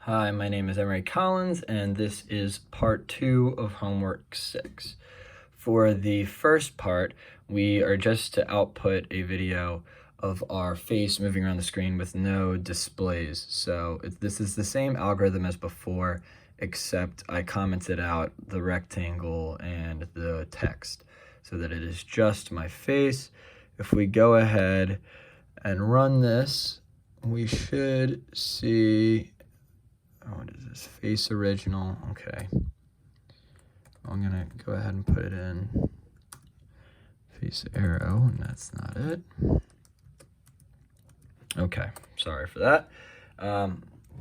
Hi, my name is Emery Collins, and this is part 2 of homework 6. For the first part, we are just to output a video of our face moving around the screen with no displays. So this is the same algorithm as before, except I commented out the rectangle and the text so that it is just my face. If we go ahead and run this, we should see, what is this, face original. Okay, I'm gonna go ahead and put it in face arrow, and that's not it. Okay, sorry for that.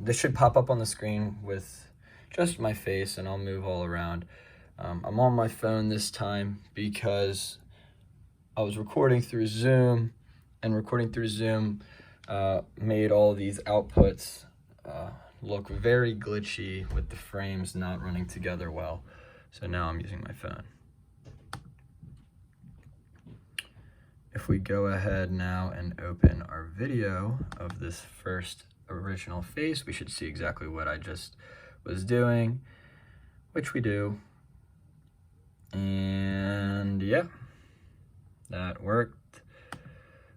This should pop up on the screen with just my face, and I'll move all around. I'm on my phone this time because I was recording through Zoom, and recording through Zoom made all these outputs look very glitchy with the frames not running together well. So now I'm using my phone. If we go ahead now and open our video of this first original face, we should see exactly what I just was doing, which we do. And yeah, that worked.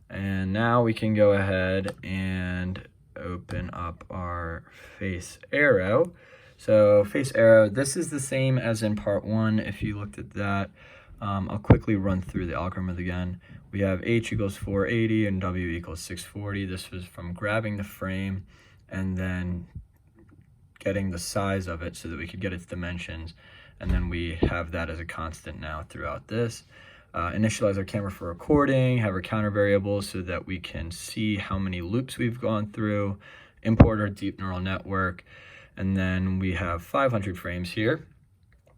And now we can go ahead and open up our face arrow. So face arrow, this is the same as in part 1 if you looked at that. I'll quickly run through the algorithm again. We have H equals 480 and W equals 640. This was from grabbing the frame and then getting the size of it so that we could get its dimensions, and then we have that as a constant now throughout this. Initialize our camera for recording, have our counter variables so that we can see how many loops we've gone through, import our deep neural network, and then we have 500 frames here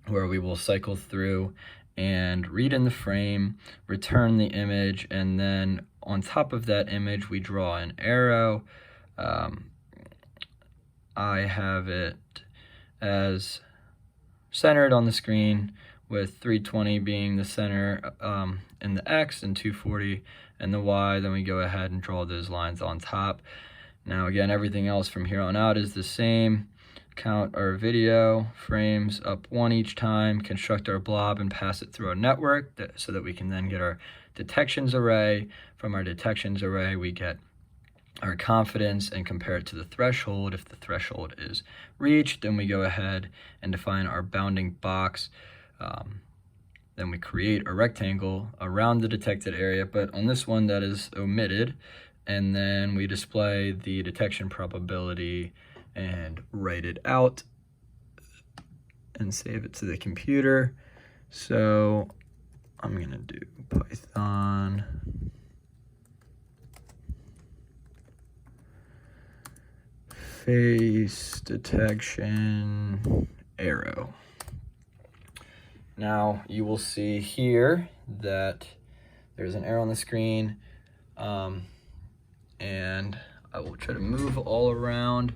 where we will cycle through and read in the frame, return the image, and then on top of that image we draw an arrow. I have it as centered on the screen, with 320 being the center in the X and 240 and the Y. Then we go ahead and draw those lines on top. Now again, everything else from here on out is the same. Count our video frames up 1 each time, construct our blob and pass it through our network so that we can then get our detections array. From our detections array, we get our confidence and compare it to the threshold. If the threshold is reached, then we go ahead and define our bounding box. Then we create a rectangle around the detected area, but on this one that is omitted, and then we display the detection probability and write it out and save it to the computer. So I'm gonna do Python face detection arrow. Now you will see here that there's an arrow on the screen, and I will try to move all around.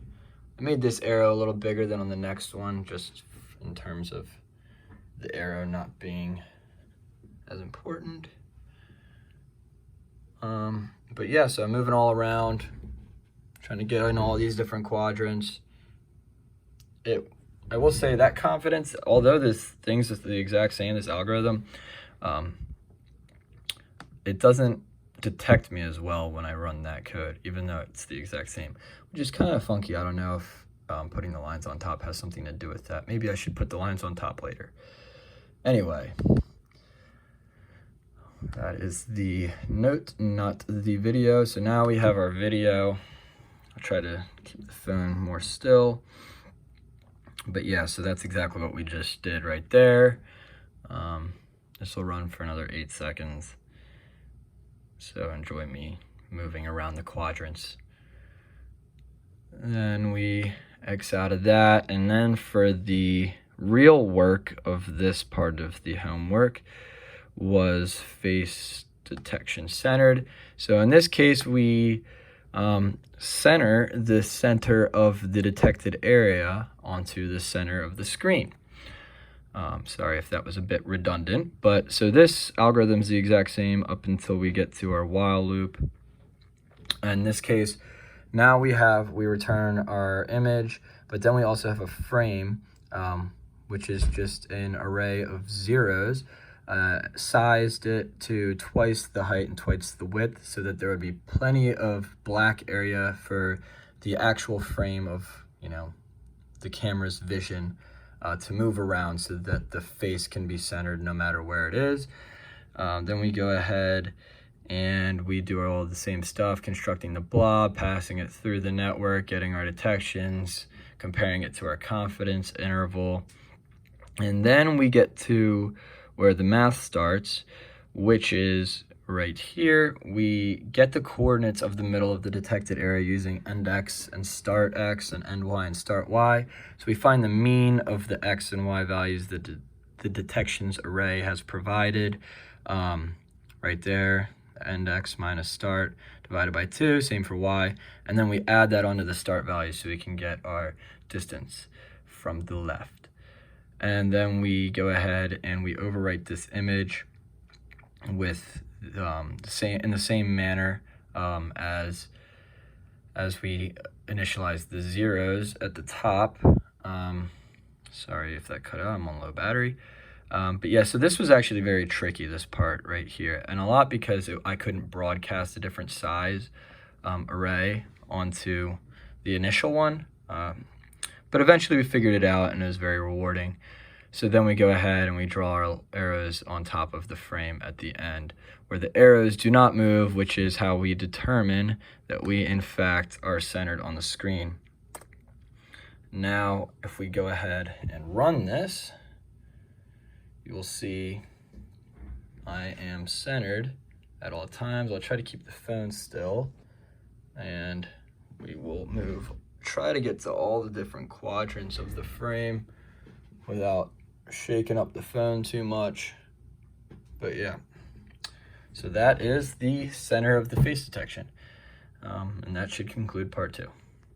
I made this arrow a little bigger than on the next one, just in terms of the arrow not being as important. But yeah, so I'm moving all around, trying to get in all these different quadrants. I will say that confidence, although this thing's the exact same, this algorithm, it doesn't detect me as well when I run that code, even though it's the exact same, which is kind of funky. I don't know if putting the lines on top has something to do with that. Maybe I should put the lines on top later. Anyway, that is the note, not the video. So now we have our video. I'll try to keep the phone more still. But yeah, so that's exactly what we just did right there. This will run for another 8 seconds. So enjoy me moving around the quadrants. Then we X out of that. And then for the real work of this part of the homework was face detection centered. So in this case, we center the center of the detected area onto the center of the screen. Sorry if that was a bit redundant, but so this algorithm is the exact same up until we get to our while loop. In this case, Now we return our image, but then we also have a frame, which is just an array of zeros. Sized it to twice the height and twice the width so that there would be plenty of black area for the actual frame of, the camera's vision to move around so that the face can be centered no matter where it is. Then we go ahead and we do all the same stuff, constructing the blob, passing it through the network, getting our detections, comparing it to our confidence interval. And then we get to where the math starts, which is right here. We get the coordinates of the middle of the detected area using end x and start x and end y and start y. So we find the mean of the x and y values that the detections array has provided right there. End x minus start divided by 2, same for y, and then we add that onto the start value so we can get our distance from the left. And then we go ahead and we overwrite this image with in the same manner as we initialize the zeros at the top. Sorry if that cut out, I'm on low battery. But yeah, so this was actually very tricky, this part right here, and a lot because I couldn't broadcast a different size array onto the initial one, but eventually we figured it out and it was very rewarding. So then we go ahead and we draw our arrows on top of the frame at the end, where the arrows do not move, which is how we determine that we in fact are centered on the screen. Now, if we go ahead and run this, you will see I am centered at all times. I'll try to keep the phone still, and we will try to get to all the different quadrants of the frame without shaking up the phone too much. But yeah, so that is the center of the face detection, and that should conclude part 2.